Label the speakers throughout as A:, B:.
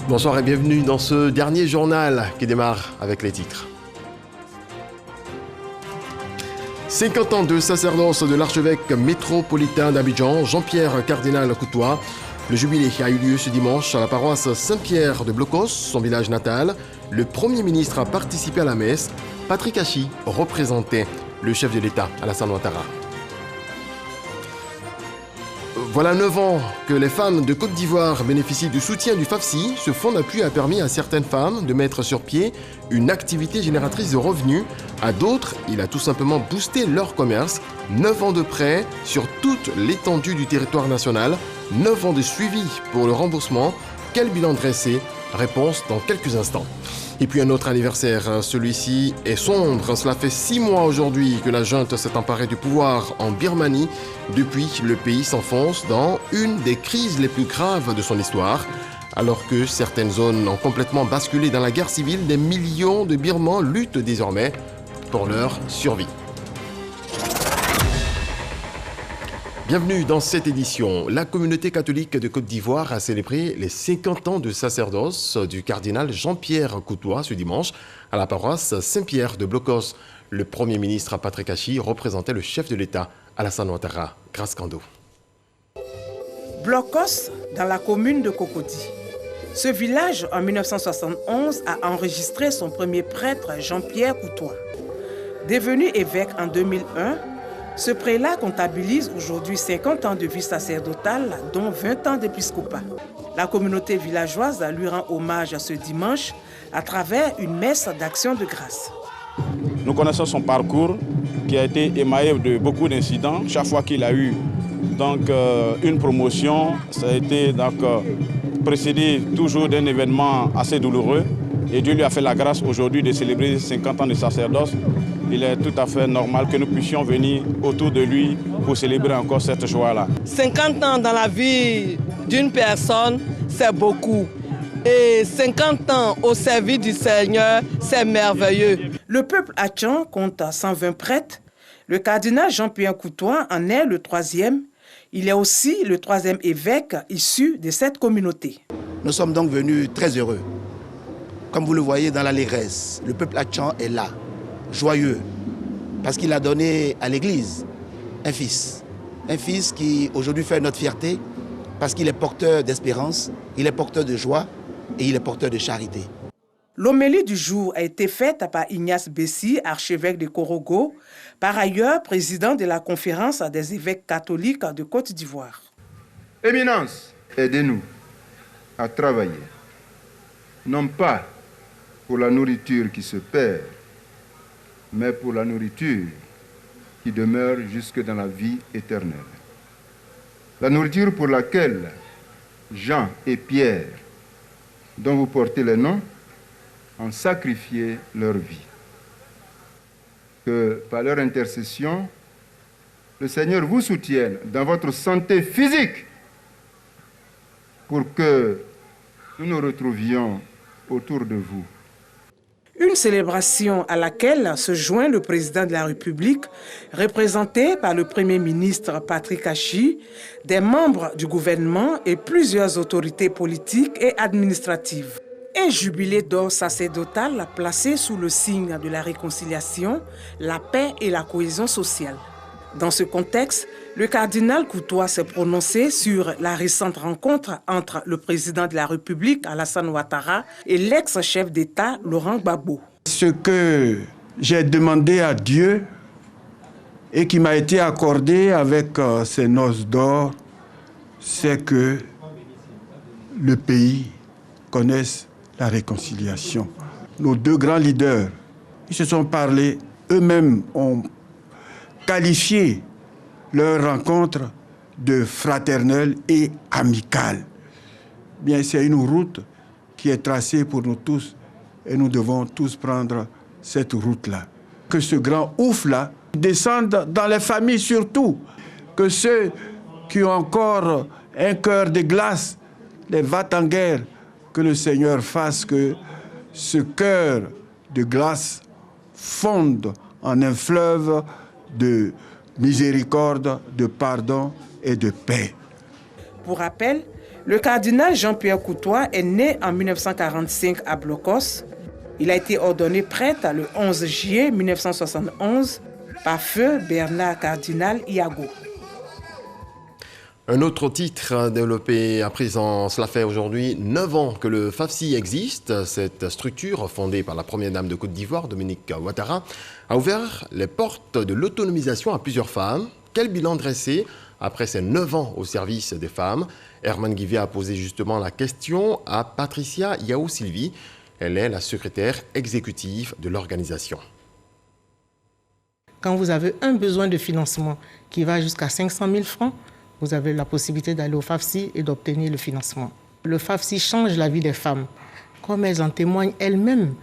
A: Bonsoir et bienvenue dans ce dernier journal qui démarre avec les titres. 50 ans de sacerdoce de l'archevêque métropolitain d'Abidjan, Jean-Pierre Cardinal Coutois. Le jubilé a eu lieu ce dimanche à la paroisse Saint-Pierre de Blocos, son village natal. Le Premier ministre a participé à la messe. Patrick Achi représentait le chef de l'État, Alassane Ouattara. Voilà 9 ans que les femmes de Côte d'Ivoire bénéficient du soutien du FAFSI. Ce fonds d'appui a permis à certaines femmes de mettre sur pied une activité génératrice de revenus. À d'autres, il a tout simplement boosté leur commerce. 9 ans de prêts sur toute l'étendue du territoire national. 9 ans de suivi pour le remboursement. Quel bilan dressé? Réponse dans quelques instants. Et puis un autre anniversaire, celui-ci est sombre. Cela fait 6 mois aujourd'hui que la junte s'est emparée du pouvoir en Birmanie. Depuis, le pays s'enfonce dans une des crises les plus graves de son histoire. Alors que certaines zones ont complètement basculé dans la guerre civile, des millions de Birmans luttent désormais pour leur survie. Bienvenue dans cette édition. La communauté catholique de Côte d'Ivoire a célébré les 50 ans de sacerdoce du cardinal Jean-Pierre Coutois ce dimanche à la paroisse Saint-Pierre de Blocos. Le Premier ministre Patrick Achi représentait le chef de l'État Alassane Ouattara. Grâce Kando.
B: Blocos, dans la commune de Cocody. Ce village, en 1971, a enregistré son premier prêtre Jean-Pierre Coutois. Devenu évêque en 2001, ce prélat comptabilise aujourd'hui 50 ans de vie sacerdotale, dont 20 ans d'épiscopat. La communauté villageoise lui rend hommage ce dimanche à travers une messe d'action de grâce.
C: Nous connaissons son parcours qui a été émaillé de beaucoup d'incidents. Chaque fois qu'il a eu une promotion, ça a été précédé toujours d'un événement assez douloureux. Et Dieu lui a fait la grâce aujourd'hui de célébrer 50 ans de sacerdoce. Il est tout à fait normal que nous puissions venir autour de lui pour célébrer encore cette joie-là.
D: 50 ans dans la vie d'une personne, c'est beaucoup. Et 50 ans au service du Seigneur, c'est merveilleux.
B: Le peuple hatchan compte 120 prêtres. Le cardinal Jean-Pierre Coutois en est le 3e. Il est aussi le 3e évêque issu de cette communauté.
E: Nous sommes donc venus très heureux. Comme vous le voyez dans l'allégresse, le peuple hatchan est là, joyeux, parce qu'il a donné à l'Église un fils qui aujourd'hui fait notre fierté, parce qu'il est porteur d'espérance, il est porteur de joie et il est porteur de charité.
B: L'homélie du jour a été faite par Ignace Bessi, archevêque de Korogo, par ailleurs président de la conférence des évêques catholiques de Côte d'Ivoire.
F: Éminence, aidez-nous à travailler, non pas pour la nourriture qui se perd, mais pour la nourriture qui demeure jusque dans la vie éternelle. La nourriture pour laquelle Jean et Pierre, dont vous portez les noms, ont sacrifié leur vie. Que par leur intercession, le Seigneur vous soutienne dans votre santé physique pour que nous nous retrouvions autour de vous.
B: Une célébration à laquelle se joint le président de la République, représenté par le Premier ministre Patrick Achi, des membres du gouvernement et plusieurs autorités politiques et administratives. Un jubilé d'or sacerdotal placé sous le signe de la réconciliation, la paix et la cohésion sociale. Dans ce contexte, le cardinal Coutois s'est prononcé sur la récente rencontre entre le président de la République, Alassane Ouattara, et l'ex-chef d'État, Laurent Gbagbo.
G: Ce que j'ai demandé à Dieu et qui m'a été accordé avec ces noces d'or, c'est que le pays connaisse la réconciliation. Nos deux grands leaders, ils se sont parlé, eux-mêmes ont qualifié leur rencontre de fraternelle et amicale. Bien, c'est une route qui est tracée pour nous tous et nous devons tous prendre cette route-là. Que ce grand ouf-là descende dans les familles surtout, que ceux qui ont encore un cœur de glace, les va-t-en-guerre, que le Seigneur fasse que ce cœur de glace fonde en un fleuve de miséricorde, de pardon et de paix.
B: Pour rappel, Le cardinal Jean-Pierre Coutois est né en 1945 à Blocos. Il a été ordonné prêtre le 11 juillet 1971 par feu Bernard Cardinal Iago.
A: Un autre titre développé à présent, cela fait aujourd'hui 9 ans que le FAFSI existe. Cette structure, fondée par la première dame de Côte d'Ivoire, Dominique Ouattara, a ouvert les portes de l'autonomisation à plusieurs femmes. Quel bilan dressé après ces 9 ans au service des femmes? Herman Guivet a posé justement la question à Patricia Yao-Sylvie. Elle est la secrétaire exécutive de l'organisation.
H: Quand vous avez un besoin de financement qui va jusqu'à 500 000 francs, vous avez la possibilité d'aller au FAFSI et d'obtenir le financement. Le FAFSI change la vie des femmes. Comme elles en témoignent elles-mêmes,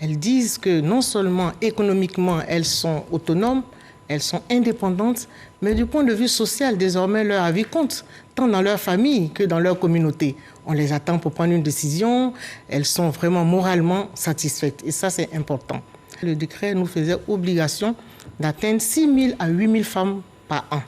H: elles disent que non seulement économiquement elles sont autonomes, elles sont indépendantes, mais du point de vue social, désormais leur avis compte, tant dans leur famille que dans leur communauté. On les attend pour prendre une décision, elles sont vraiment moralement satisfaites et ça c'est important. Le décret nous faisait obligation d'atteindre 6 000 à 8 000 femmes par an.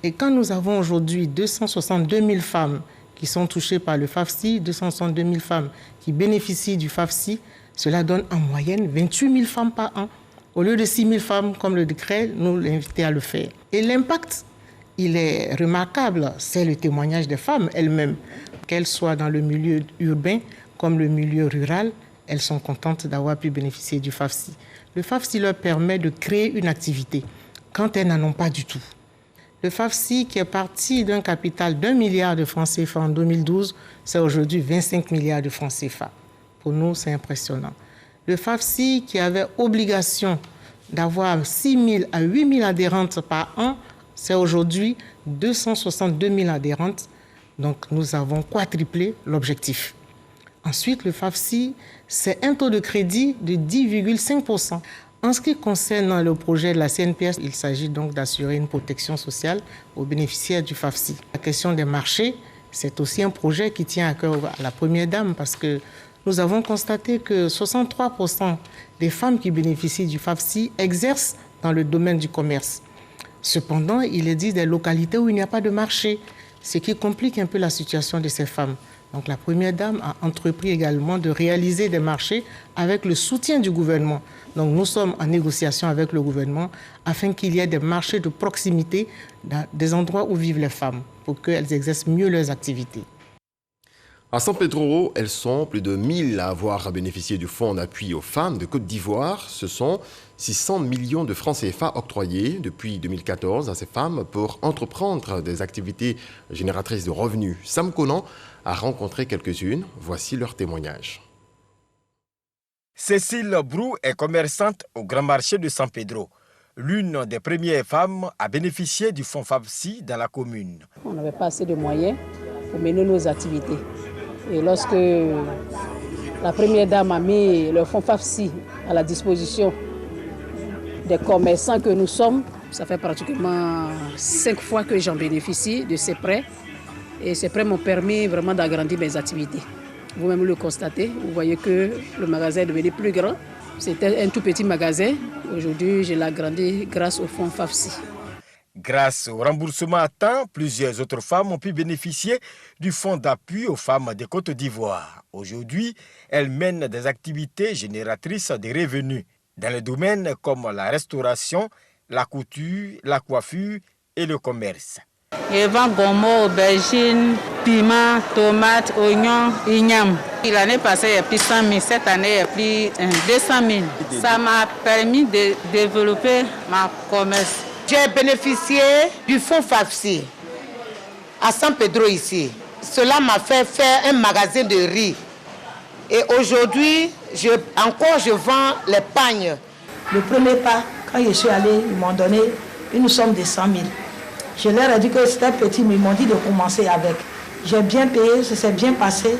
H: Et quand nous avons aujourd'hui 262 000 femmes qui sont touchées par le FAFSI, 262 000 femmes qui bénéficient du FAFSI, cela donne en moyenne 28 000 femmes par an, au lieu de 6 000 femmes comme le décret nous l'invitait à le faire. Et l'impact, il est remarquable, c'est le témoignage des femmes elles-mêmes. Qu'elles soient dans le milieu urbain comme le milieu rural, elles sont contentes d'avoir pu bénéficier du FAFSI. Le FAFSI leur permet de créer une activité quand elles n'en ont pas du tout. Le FAFSI, qui est parti d'un capital d'1 milliard de francs CFA en 2012, c'est aujourd'hui 25 milliards de francs CFA. Pour nous, c'est impressionnant. Le FAFSI, qui avait obligation d'avoir 6 000 à 8 000 adhérentes par an, c'est aujourd'hui 262 000 adhérentes. Donc, nous avons quadruplé l'objectif. Ensuite, le FAFSI, c'est un taux de crédit de 10,5%. En ce qui concerne le projet de la CNPS, il s'agit donc d'assurer une protection sociale aux bénéficiaires du FAFSI. La question des marchés, c'est aussi un projet qui tient à cœur à la première dame parce que nous avons constaté que 63% des femmes qui bénéficient du FAFSI exercent dans le domaine du commerce. Cependant, il existe des localités où il n'y a pas de marché, ce qui complique un peu la situation de ces femmes. Donc la première dame a entrepris également de réaliser des marchés avec le soutien du gouvernement. Donc nous sommes en négociation avec le gouvernement afin qu'il y ait des marchés de proximité dans des endroits où vivent les femmes pour qu'elles exercent mieux leurs activités.
A: À San Pedro, elles sont plus de 1000 à avoir bénéficié du fonds d'appui aux femmes de Côte d'Ivoire. Ce sont 600 millions de francs CFA octroyés depuis 2014 à ces femmes pour entreprendre des activités génératrices de revenus. Sam Conan a rencontré quelques-unes. Voici leur témoignage.
I: Cécile Brou est commerçante au Grand Marché de San Pedro. L'une des premières femmes à bénéficier du fonds FAFSI dans la commune.
J: On n'avait pas assez de moyens pour mener nos activités. Et lorsque la première dame a mis le fonds FAFSI à la disposition des commerçants que nous sommes, ça fait pratiquement 5 fois que j'en bénéficie de ces prêts. Et ces prêts m'ont permis vraiment d'agrandir mes activités. Vous-même le constatez, vous voyez que le magasin est devenu plus grand. C'était un tout petit magasin. Aujourd'hui, je l'ai agrandi grâce au fonds FAFSI.
I: Grâce au remboursement à temps, plusieurs autres femmes ont pu bénéficier du fonds d'appui aux femmes de Côte d'Ivoire. Aujourd'hui, elles mènent des activités génératrices de revenus dans les domaines comme la restauration, la couture, la coiffure et le commerce.
K: Je vends gomo, aubergines, piments, tomates, oignons, igname. L'année passée, il y a plus 100 000. Cette année, il y a plus 200 000. Ça m'a permis de développer ma commerce.
L: J'ai bénéficié du fonds FAFSI à San Pedro ici. Cela m'a fait faire un magasin de riz. Et aujourd'hui, je vends les pagnes.
M: Le premier pas, quand je suis allée, ils m'ont donné une somme de 100 000. Je leur ai dit que c'était petit, mais ils m'ont dit de commencer avec. J'ai bien payé, ça s'est bien passé.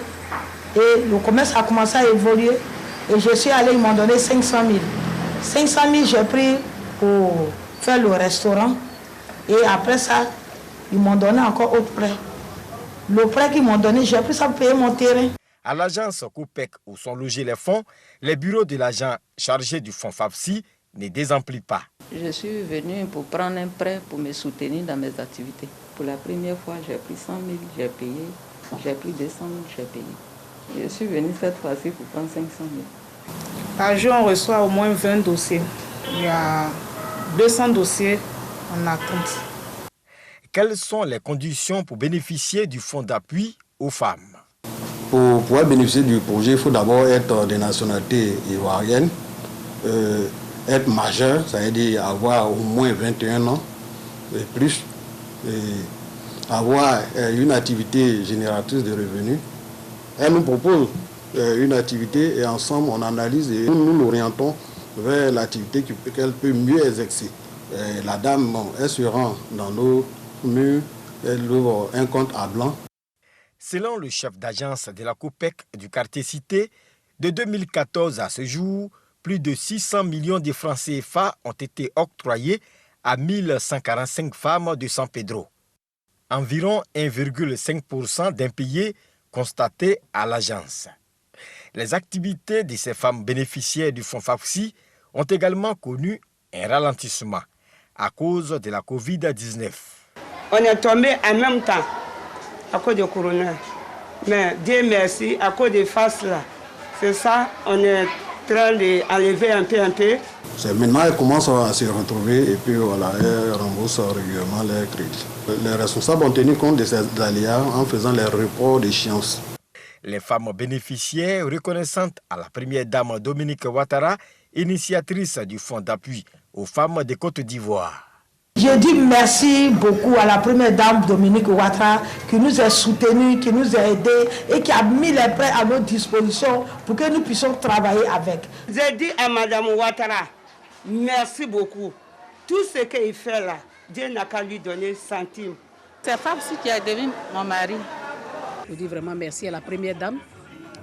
M: Et le commerce a commencé à évoluer. Et je suis allée, ils m'ont donné 500 000. 500 000, j'ai pris pour faire le restaurant. Et après ça, ils m'ont donné encore autre prêt. Le prêt qu'ils m'ont donné, j'ai pris ça pour payer mon terrain.
I: À l'agence COPEC où sont logés les fonds, les bureaux de l'agent chargé du fonds FAFSI ne désemplit pas.
K: Je suis venue pour prendre un prêt pour me soutenir dans mes activités. Pour la première fois, j'ai pris 100 000, j'ai payé.
N: J'ai pris 200 000, j'ai payé. Je suis venue cette fois-ci pour prendre 500 000.
O: Par jour, on reçoit au moins 20 dossiers. Il y a 200 dossiers en attente.
I: Quelles sont les conditions pour bénéficier du fonds d'appui aux femmes?
P: Pour pouvoir bénéficier du projet, il faut d'abord être de nationalité ivoirienne, être majeur, ça veut dire avoir au moins 21 ans et plus, et avoir une activité génératrice de revenus. Elle nous propose une activité et ensemble on analyse et nous l'orientons vers l'activité qu'elle peut mieux exercer. La dame, elle se rend dans nos murs, elle ouvre un compte à blanc.
I: Selon le chef d'agence de la COPEC du quartier Cité, de 2014 à ce jour, plus de 600 millions de francs CFA ont été octroyés à 1145 femmes de San Pedro. Environ 1,5% d'impayés constatés à l'agence. Les activités de ces femmes bénéficiaires du fonds FAFSI ont également connu un ralentissement à cause de la Covid-19.
Q: On est tombé en même temps à cause du corona. Mais Dieu merci, à cause des faces là, c'est ça, on est en train d'enlever un peu.
P: C'est maintenant qu'elles commencent à se retrouver et puis voilà, elles remboursent régulièrement leurs crédits. Les responsables ont tenu compte de ces aléas en faisant les reports d'échéance.
I: Les femmes bénéficiaires reconnaissantes à la première dame Dominique Ouattara, initiatrice du fonds d'appui aux femmes de Côte d'Ivoire.
M: Je dis merci beaucoup à la première dame Dominique Ouattara qui nous a soutenus, qui nous a aidés et qui a mis les prêts à notre disposition pour que nous puissions travailler avec.
Q: J'ai dit à Madame Ouattara, merci beaucoup. Tout ce qu'il fait là, Dieu n'a qu'à lui donner centime.
K: C'est Fabsi qui a devenu mon mari.
J: Je dis vraiment merci à la première dame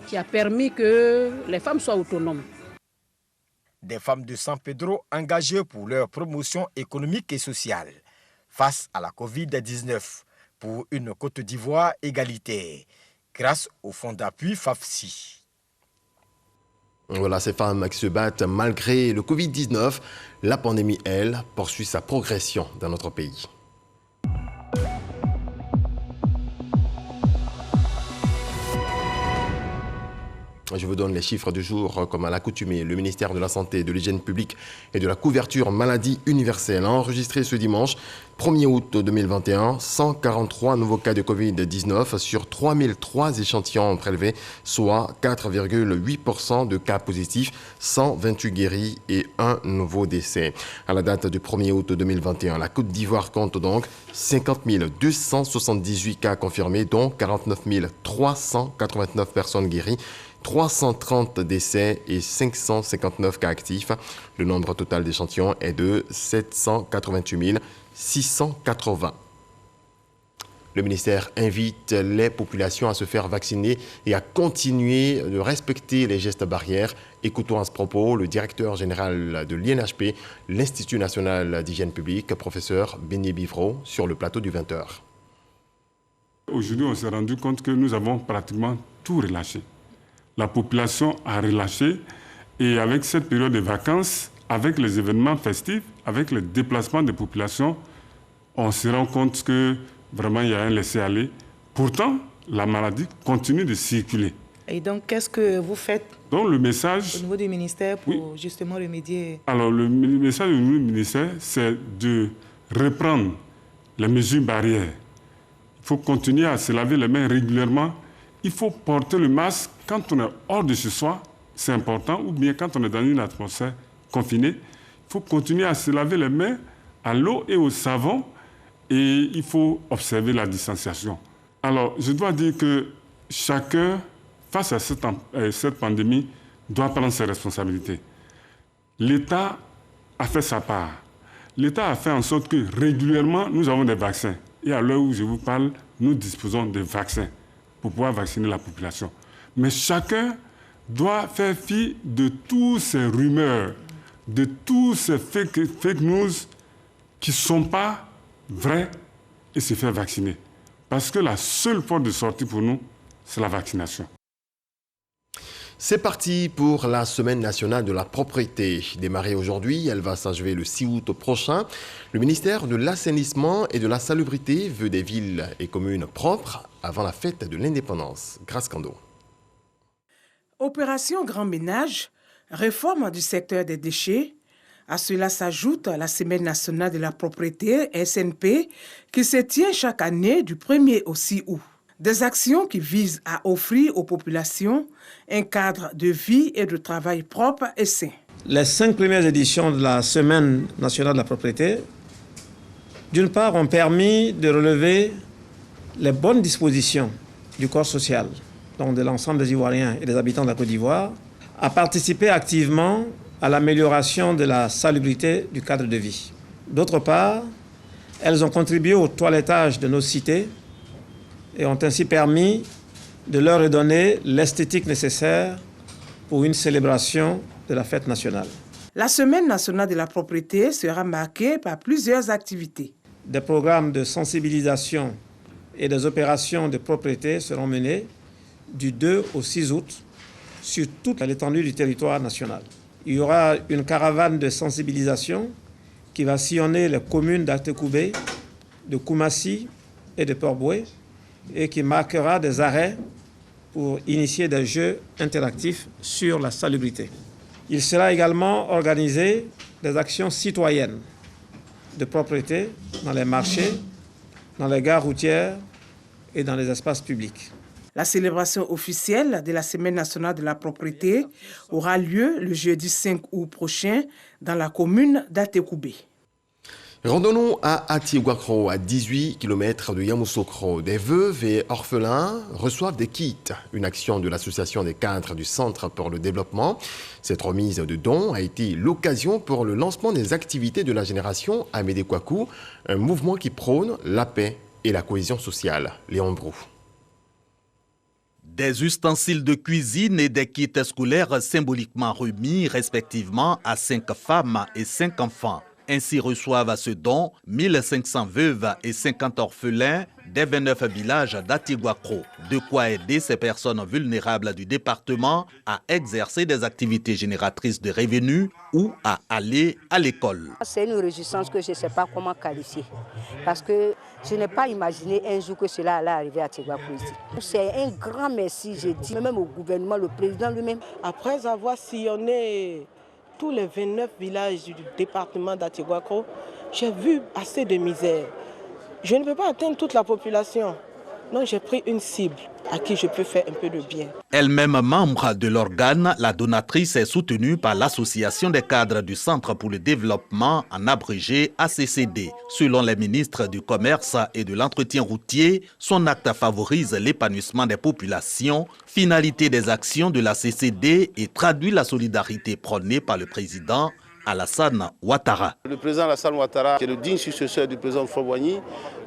J: qui a permis que les femmes soient autonomes.
I: Des femmes de San Pedro engagées pour leur promotion économique et sociale face à la Covid-19 pour une Côte d'Ivoire égalitaire grâce au fonds d'appui FAFSI.
A: Voilà ces femmes qui se battent malgré le Covid-19. La pandémie, elle, poursuit sa progression dans notre pays. Je vous donne les chiffres du jour comme à l'accoutumée. Le ministère de la Santé, de l'Hygiène publique et de la couverture maladie universelle a enregistré ce dimanche 1er août 2021 143 nouveaux cas de Covid-19 sur 3003 échantillons prélevés, soit 4,8% de cas positifs, 128 guéris et un nouveau décès. À la date du 1er août 2021, la Côte d'Ivoire compte donc 50 278 cas confirmés, dont 49 389 personnes guéries, 330 décès et 559 cas actifs. Le nombre total d'échantillons est de 788 680. Le ministère invite les populations à se faire vacciner et à continuer de respecter les gestes barrières. Écoutons à ce propos le directeur général de l'INHP, l'Institut national d'hygiène publique, professeur Beignet Bivreau, sur le plateau du 20h.
R: Aujourd'hui, on s'est rendu compte que nous avons pratiquement tout relâché. La population a relâché et avec cette période de vacances, avec les événements festifs, avec le déplacement des populations, on se rend compte que vraiment il y a un laisser-aller. Pourtant, la maladie continue de circuler.
O: Et donc, qu'est-ce que vous faites
R: donc, le message,
O: au niveau du ministère pour justement remédier?
R: Alors, le message du ministère, c'est de reprendre les mesures barrières. Il faut continuer à se laver les mains régulièrement. Il faut porter le masque quand on est hors de chez soi, c'est important, ou bien quand on est dans une atmosphère confinée. Il faut continuer à se laver les mains à l'eau et au savon et il faut observer la distanciation. Alors, je dois dire que chacun, face à cette pandémie, doit prendre ses responsabilités. L'État a fait sa part. L'État a fait en sorte que régulièrement, nous avons des vaccins. Et à l'heure où je vous parle, nous disposons de vaccins pour pouvoir vacciner la population. Mais chacun doit faire fi de toutes ces rumeurs, de tous ces fake news qui ne sont pas vrais et se faire vacciner. Parce que la seule porte de sortie pour nous, c'est la vaccination.
A: C'est parti pour la Semaine nationale de la propreté. Démarrée aujourd'hui, elle va s'achever le 6 août prochain. Le ministère de l'Assainissement et de la Salubrité veut des villes et communes propres avant la fête de l'indépendance. Grâce Kando.
B: Opération Grand Ménage, réforme du secteur des déchets. À cela s'ajoute la Semaine nationale de la propreté, SNP, qui se tient chaque année du 1er au 6 août. Des actions qui visent à offrir aux populations un cadre de vie et de travail propre et sain.
S: Les 5 premières éditions de la Semaine nationale de la propreté, d'une part, ont permis de relever les bonnes dispositions du corps social, donc de l'ensemble des Ivoiriens et des habitants de la Côte d'Ivoire, à participer activement à l'amélioration de la salubrité du cadre de vie. D'autre part, elles ont contribué au toilettage de nos cités et ont ainsi permis de leur redonner l'esthétique nécessaire pour une célébration de la fête nationale.
B: La Semaine nationale de la propreté sera marquée par plusieurs activités.
S: Des programmes de sensibilisation et des opérations de propreté seront menés du 2 au 6 août sur toute l'étendue du territoire national. Il y aura une caravane de sensibilisation qui va sillonner les communes d'Atekoubé, de Koumassi et de Port-Boué et qui marquera des arrêts pour initier des jeux interactifs sur la salubrité. Il sera également organisé des actions citoyennes de propreté dans les marchés, dans les gares routières et dans les espaces publics.
B: La célébration officielle de la Semaine nationale de la propreté aura lieu le jeudi 5 août prochain dans la commune d'Atekoubé.
A: Randonnons à Atiéguakro, à 18 km de Yamoussoukro. Des veuves et orphelins reçoivent des kits. Une action de l'association des cadres du Centre pour le développement. Cette remise de dons a été l'occasion pour le lancement des activités de la génération Amédée Kouakou, un mouvement qui prône la paix et la cohésion sociale. Léon Brou.
T: Des ustensiles de cuisine et des kits scolaires symboliquement remis respectivement à 5 femmes et 5 enfants. Ainsi reçoivent à ce don 1500 veuves et 50 orphelins des 29 villages d'Atiéguakro. De quoi aider ces personnes vulnérables du département à exercer des activités génératrices de revenus ou à aller à l'école.
U: C'est une réjouissance que je ne sais pas comment qualifier. Parce que je n'ai pas imaginé un jour que cela allait arriver à Atiéguakro ici. C'est un grand merci, j'ai dit, même au gouvernement, le président lui-même.
V: Après avoir sillonné tous les 29 villages du département d'Atiéguakro, j'ai vu assez de misère. Je ne peux pas atteindre toute la population. Donc j'ai pris une cible à qui je peux faire un peu de bien.
T: Elle-même membre de l'organe, la donatrice est soutenue par l'association des cadres du Centre pour le développement, en abrégé ACCD. Selon les ministres du Commerce et de l'Entretien routier, son acte favorise l'épanouissement des populations, finalité des actions de la CCD et traduit la solidarité prônée par le président Alassane Ouattara.
W: Le président Alassane Ouattara, qui est le digne successeur du président Froboigny,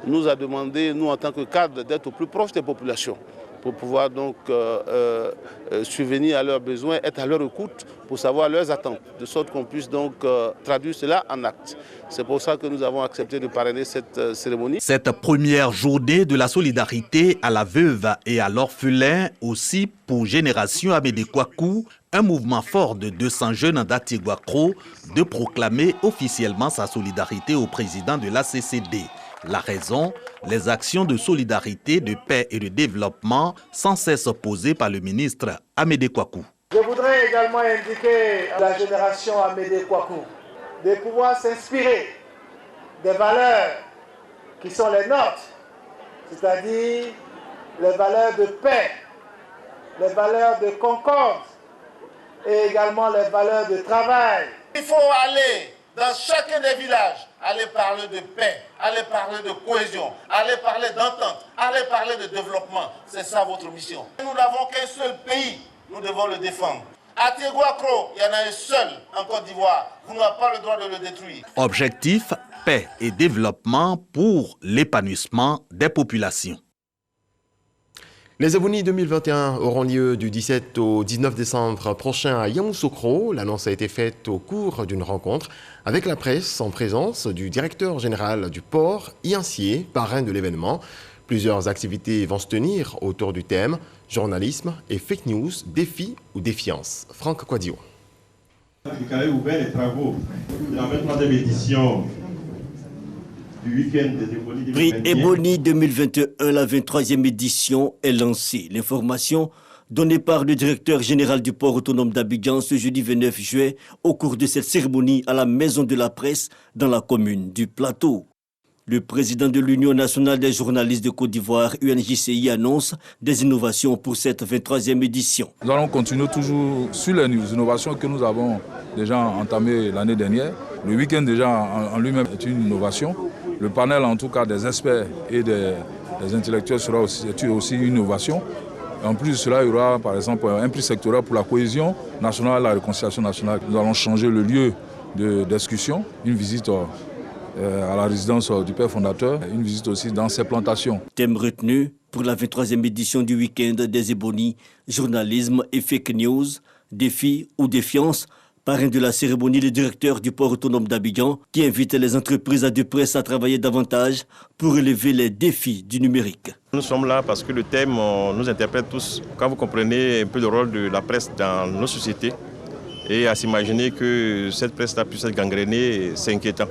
W: nous a demandé, nous en tant que cadre, d'être au plus proche des populations pour pouvoir donc subvenir à leurs besoins, être à leur écoute pour savoir leurs attentes, de sorte qu'on puisse donc traduire cela en actes. C'est pour ça que nous avons accepté de parrainer cette cérémonie.
T: Cette première journée de la solidarité à la veuve et à l'orphelin, aussi pour Génération Amédée Kouakou, un mouvement fort de 200 jeunes d'Atiéguakro de proclamer officiellement sa solidarité au président de la CCD. La raison, les actions de solidarité, de paix et de développement sans cesse posées par le ministre Amédée Kouakou.
X: Je voudrais également indiquer à la génération Amédée Kouakou de pouvoir s'inspirer des valeurs qui sont les nôtres, c'est-à-dire les valeurs de paix, les valeurs de concorde et également les valeurs de travail.
W: Il faut aller dans chacun des villages, aller parler de paix, aller parler de cohésion, aller parler d'entente, aller parler de développement. C'est ça votre mission. Nous n'avons qu'un seul pays, nous devons le défendre. Atiéguakro, il y en a un seul en Côte d'Ivoire. Vous n'avez pas le droit de le détruire.
T: Objectif, paix et développement pour l'épanouissement des populations.
A: Les Abouni 2021 auront lieu du 17 au 19 décembre prochain à Yamoussoukro. L'annonce a été faite au cours d'une rencontre avec la presse en présence du directeur général du port, Iancier, parrain de l'événement. Plusieurs activités vont se tenir autour du thème Journalisme et fake news, défi ou défiance. Franck Kouadio.
C: Vous avez ouvert les travaux de la 23e édition du week-end des Ebony 2021.
D: Prix Ebony 2021, la 23e édition est lancée. L'information donnée par le directeur général du port autonome d'Abidjan ce jeudi 29 juin au cours de cette cérémonie à la Maison de la Presse dans la commune du Plateau. Le président de l'Union nationale des journalistes de Côte d'Ivoire, UNJCI, annonce des innovations pour cette 23e édition.
E: Nous allons continuer toujours sur les innovations que nous avons déjà entamées l'année dernière. Le week-end déjà en lui-même est une innovation. Le panel en tout cas des experts et des intellectuels sera aussi une innovation. En plus de cela, il y aura par exemple un prix sectoriel pour la cohésion nationale et la réconciliation nationale. Nous allons changer le lieu de discussion, une visite à la résidence du père fondateur, une visite aussi dans ses plantations.
D: Thème retenu pour la 23e édition du week-end des Ebony, journalisme et fake news, défi ou défiance. Parrain de la cérémonie, le directeur du port autonome d'Abidjan, qui invite les entreprises de presse à travailler davantage pour relever les défis du numérique.
F: Nous sommes là parce que le thème nous interpelle tous. Quand vous comprenez un peu le rôle de la presse dans nos sociétés, et à s'imaginer que cette presse-là puisse être gangrénée, c'est inquiétant.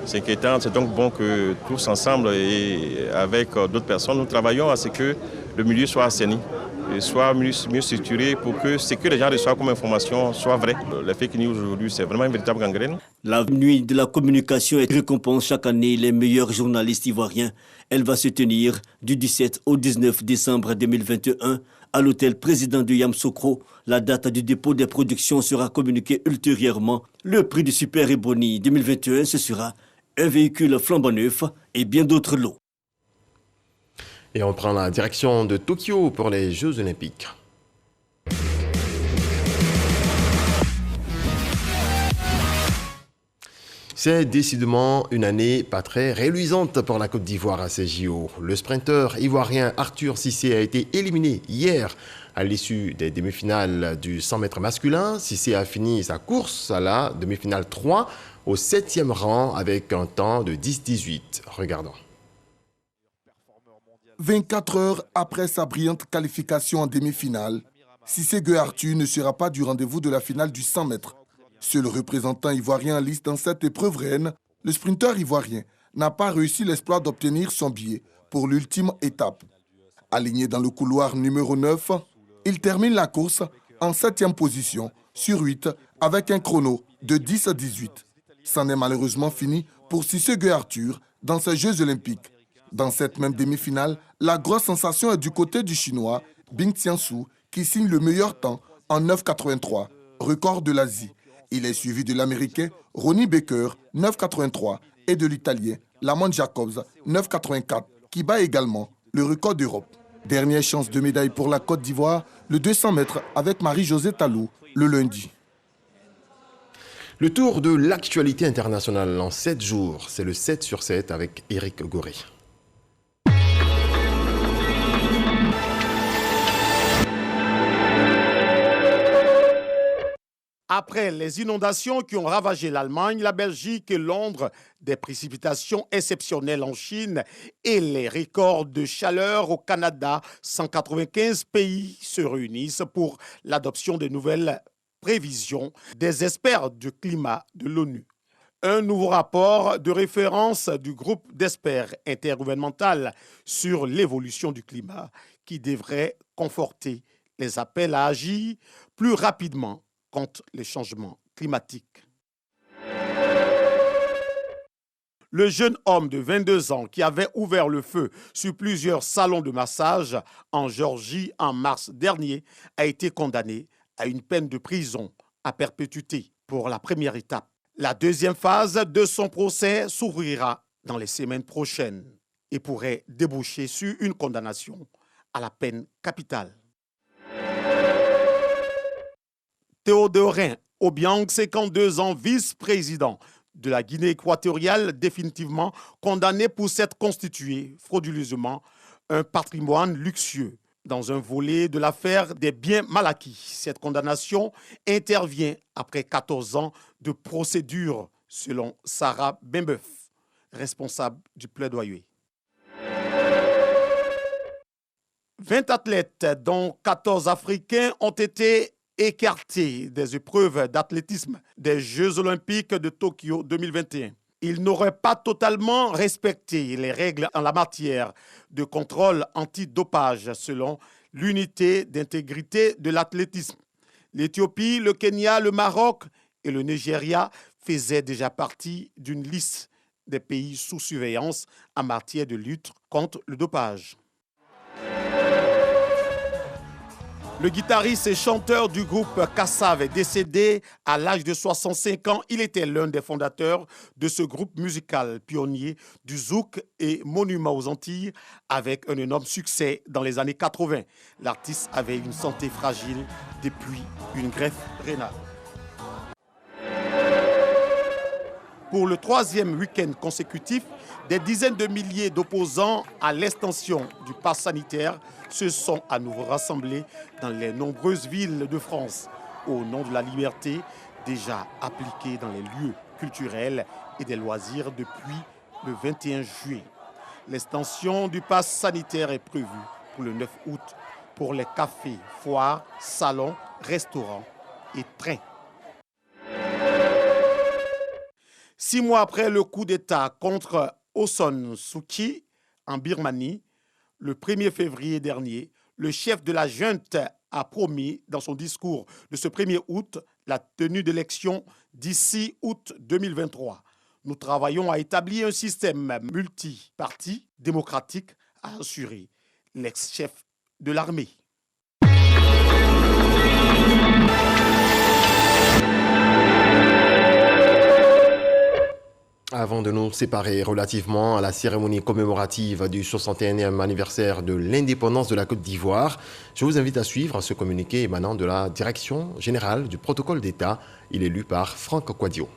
F: C'est inquiétant, c'est donc bon que tous ensemble et avec d'autres personnes, nous travaillons à ce que le milieu soit assaini, et soit mieux structuré pour que ce que les gens reçoivent comme information soit vrai. Les fake news aujourd'hui, c'est vraiment une véritable gangrène.
D: La nuit de la communication récompense chaque année les meilleurs journalistes ivoiriens. Elle va se tenir du 17 au 19 décembre 2021 à l'hôtel président de Yamoussoukro. La date du dépôt des productions sera communiquée ultérieurement. Le prix du Super Ebony 2021, ce sera un véhicule flambant neuf et bien d'autres lots.
A: Et on prend la direction de Tokyo pour les Jeux Olympiques. C'est décidément une année pas très réluisante pour la Côte d'Ivoire à ces JO. Le sprinteur ivoirien Arthur Cissé a été éliminé hier à l'issue des demi-finales du 100 mètres masculin. Cissé a fini sa course à la demi-finale 3 au 7e rang avec un temps de 10-18. Regardons.
Y: 24 heures après sa brillante qualification en demi-finale, Cissé Gueye Arthur ne sera pas du rendez-vous de la finale du 100 mètres. Seul représentant ivoirien en lice dans cette épreuve reine, le sprinteur ivoirien n'a pas réussi l'exploit d'obtenir son billet pour l'ultime étape. Aligné dans le couloir numéro 9, il termine la course en 7e position sur 8 avec un chrono de 10-18. C'en est malheureusement fini pour Cissé Gueye Arthur dans ces Jeux Olympiques. Dans cette même demi-finale, la grosse sensation est du côté du Chinois Bing Tiansu qui signe le meilleur temps en 9,83, record de l'Asie. Il est suivi de l'Américain Ronnie Baker, 9,83, et de l'Italien Lamont Jacobs, 9,84, qui bat également le record d'Europe. Dernière chance de médaille pour la Côte d'Ivoire, le 200 mètres avec Marie-Josée Talou, le lundi.
A: Le tour de l'actualité internationale en 7 jours, c'est le 7 sur 7 avec Éric Goré.
Z: Après les inondations qui ont ravagé l'Allemagne, la Belgique et Londres, des précipitations exceptionnelles en Chine et les records de chaleur au Canada, 195 pays se réunissent pour l'adoption de nouvelles prévisions des experts du climat de l'ONU. Un nouveau rapport de référence du groupe d'experts intergouvernemental sur l'évolution du climat qui devrait conforter les appels à agir plus rapidement contre les changements climatiques. Le jeune homme de 22 ans qui avait ouvert le feu sur plusieurs salons de massage en Géorgie en mars dernier a été condamné à une peine de prison à perpétuité pour la première étape. La deuxième phase de son procès s'ouvrira dans les semaines prochaines et pourrait déboucher sur une condamnation à la peine capitale. Théodorin Obiang, 52 ans, vice-président de la Guinée équatoriale, définitivement condamné pour s'être constitué frauduleusement un patrimoine luxueux dans un volet de l'affaire des biens mal acquis. Cette condamnation intervient après 14 ans de procédure, selon Sarah Bembeuf, responsable du plaidoyer. 20 athlètes, dont 14 Africains, ont été écartés des épreuves d'athlétisme des Jeux olympiques de Tokyo 2021. Ils n'auraient pas totalement respecté les règles en la matière de contrôle antidopage selon l'unité d'intégrité de l'athlétisme. L'Éthiopie, le Kenya, le Maroc et le Nigeria faisaient déjà partie d'une liste des pays sous surveillance en matière de lutte contre le dopage. Le guitariste et chanteur du groupe Kassav est décédé à l'âge de 65 ans. Il était l'un des fondateurs de ce groupe musical pionnier du zouk et monument aux Antilles avec un énorme succès dans les années 80. L'artiste avait une santé fragile depuis une greffe rénale. Pour le 3e week-end consécutif, des dizaines de milliers d'opposants à l'extension du pass sanitaire se sont à nouveau rassemblés dans les nombreuses villes de France au nom de la liberté déjà appliquée dans les lieux culturels et des loisirs depuis le 21 juillet. L'extension du pass sanitaire est prévue pour le 9 août pour les cafés, foires, salons, restaurants et trains. 6 mois après le coup d'État contre Aung San Suu Kyi en Birmanie, le 1er février dernier, le chef de la junte a promis dans son discours de ce 1er août la tenue d'élections d'ici août 2023. Nous travaillons à établir un système multiparti démocratique, a assuré l'ex-chef de l'armée.
A: Avant de nous séparer relativement à la cérémonie commémorative du 61e anniversaire de l'indépendance de la Côte d'Ivoire, je vous invite à suivre ce communiqué émanant de la Direction générale du protocole d'État. Il est lu par Franck Kouadio.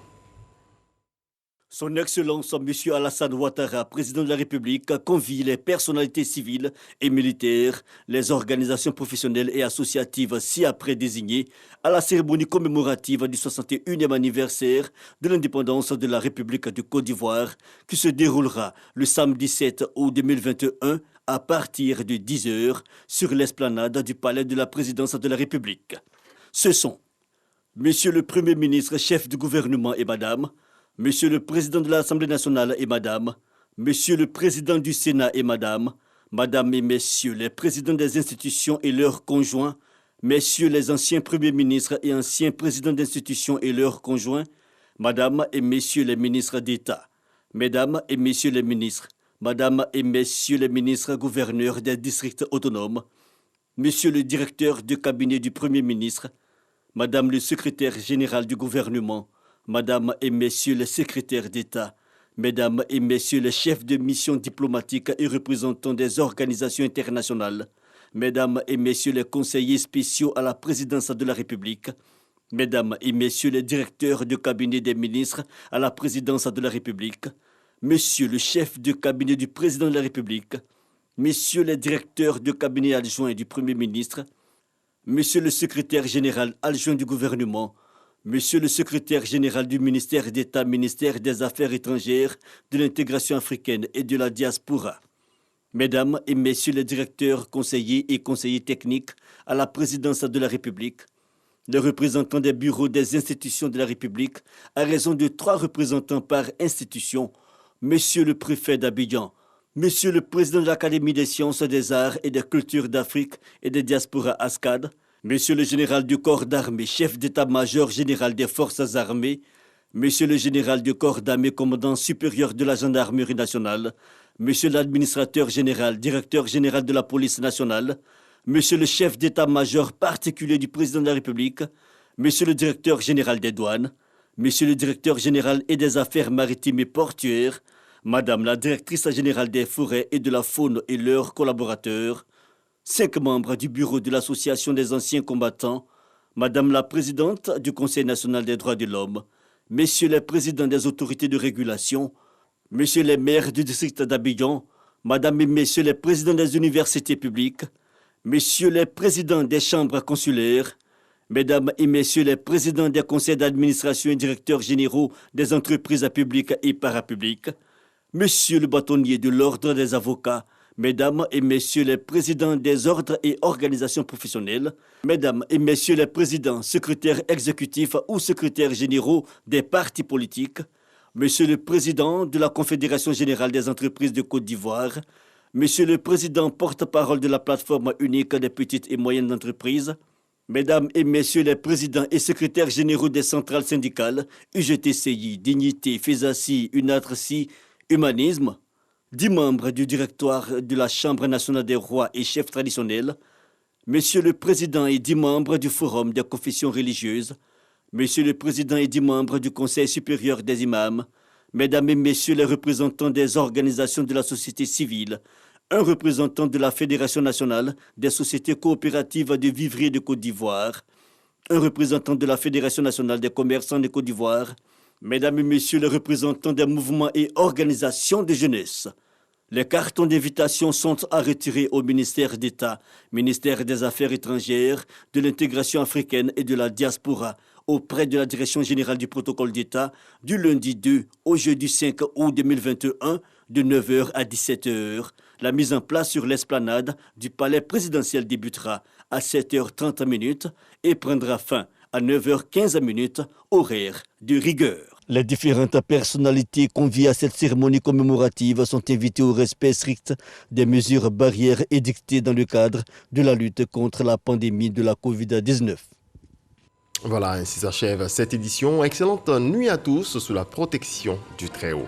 D: Son Excellence, M. Alassane Ouattara, président de la République, convie les personnalités civiles et militaires, les organisations professionnelles et associatives ci-après désignées à la cérémonie commémorative du 61e anniversaire de l'indépendance de la République de Côte d'Ivoire qui se déroulera le samedi 7 août 2021 à partir de 10h sur l'esplanade du Palais de la Présidence de la République. Ce sont Monsieur le Premier ministre, chef du gouvernement et Madame, Monsieur le Président de l'Assemblée nationale et Madame, Monsieur le Président du Sénat et Madame, Madame et Messieurs les présidents des institutions et leurs conjoints, Messieurs les anciens Premiers ministres et anciens présidents d'institutions et leurs conjoints, Madame et Messieurs les ministres d'État, Mesdames et Messieurs les ministres, Madame et Messieurs les ministres gouverneurs des districts autonomes, Monsieur le directeur du cabinet du Premier ministre, Madame le secrétaire général du gouvernement, Madame et Messieurs les secrétaires d'État, Mesdames et Messieurs les chefs de mission diplomatiques et représentants des organisations internationales, Mesdames et Messieurs les conseillers spéciaux à la présidence de la République, Mesdames et Messieurs les directeurs de cabinet des ministres à la présidence de la République, Monsieur le chef de cabinet du président de la République, Messieurs les directeurs de cabinet adjoints du Premier ministre, Monsieur le secrétaire général adjoint du gouvernement, Monsieur le secrétaire général du ministère d'État, ministère des Affaires étrangères, de l'intégration africaine et de la diaspora, Mesdames et Messieurs les directeurs, conseillers et conseillers techniques à la présidence de la République, les représentants des bureaux des institutions de la République, à raison de 3 représentants par institution, Monsieur le préfet d'Abidjan, Monsieur le président de l'Académie des sciences, des arts et des cultures d'Afrique et des diasporas ASCAD, Monsieur le général du corps d'armée, chef d'état-major général des forces armées, Monsieur le général du corps d'armée, commandant supérieur de la gendarmerie nationale, Monsieur l'administrateur général, directeur général de la police nationale, Monsieur le chef d'état-major particulier du président de la République, Monsieur le directeur général des douanes, Monsieur le directeur général et des affaires maritimes et portuaires, Madame la directrice générale des forêts et de la faune et leurs collaborateurs, 5 membres du bureau de l'Association des anciens combattants, Madame la présidente du Conseil national des droits de l'homme, Messieurs les présidents des autorités de régulation, Messieurs les maires du district d'Abidjan, Madame et Messieurs les présidents des universités publiques, Messieurs les présidents des chambres consulaires, Mesdames et Messieurs les présidents des conseils d'administration et directeurs généraux des entreprises publiques et parapubliques, Monsieur le bâtonnier de l'ordre des avocats, Mesdames et Messieurs les présidents des ordres et organisations professionnelles, Mesdames et Messieurs les présidents, secrétaires exécutifs ou secrétaires généraux des partis politiques, Monsieur le Président de la Confédération générale des entreprises de Côte d'Ivoire, Monsieur le Président porte-parole de la plateforme unique des petites et moyennes entreprises, Mesdames et Messieurs les présidents et secrétaires généraux des centrales syndicales, UGTCI, Dignité, FESACI, UNATRCI, Humanisme, 10 membres du directoire de la Chambre nationale des rois et chefs traditionnels, Monsieur le Président et 10 membres du Forum des confessions religieuses, Monsieur le Président et 10 membres du Conseil supérieur des imams, Mesdames et Messieurs les représentants des organisations de la société civile, un représentant de la Fédération nationale des sociétés coopératives de vivriers de Côte d'Ivoire, un représentant de la Fédération nationale des commerçants de Côte d'Ivoire, Mesdames et Messieurs les représentants des mouvements et organisations de jeunesse. Les cartons d'invitation sont à retirer au ministère d'État, ministère des Affaires étrangères, de l'intégration africaine et de la diaspora, auprès de la Direction générale du protocole d'État, du lundi 2 au jeudi 5 août 2021, de 9h à 17h. La mise en place sur l'esplanade du palais présidentiel débutera à 7h30 et prendra fin à 9h15, horaire de rigueur. Les différentes personnalités conviées à cette cérémonie commémorative sont invitées au respect strict des mesures barrières édictées dans le cadre de la lutte contre la pandémie de la Covid-19.
A: Voilà, ainsi s'achève cette édition. Excellente nuit à tous sous la protection du Très-Haut.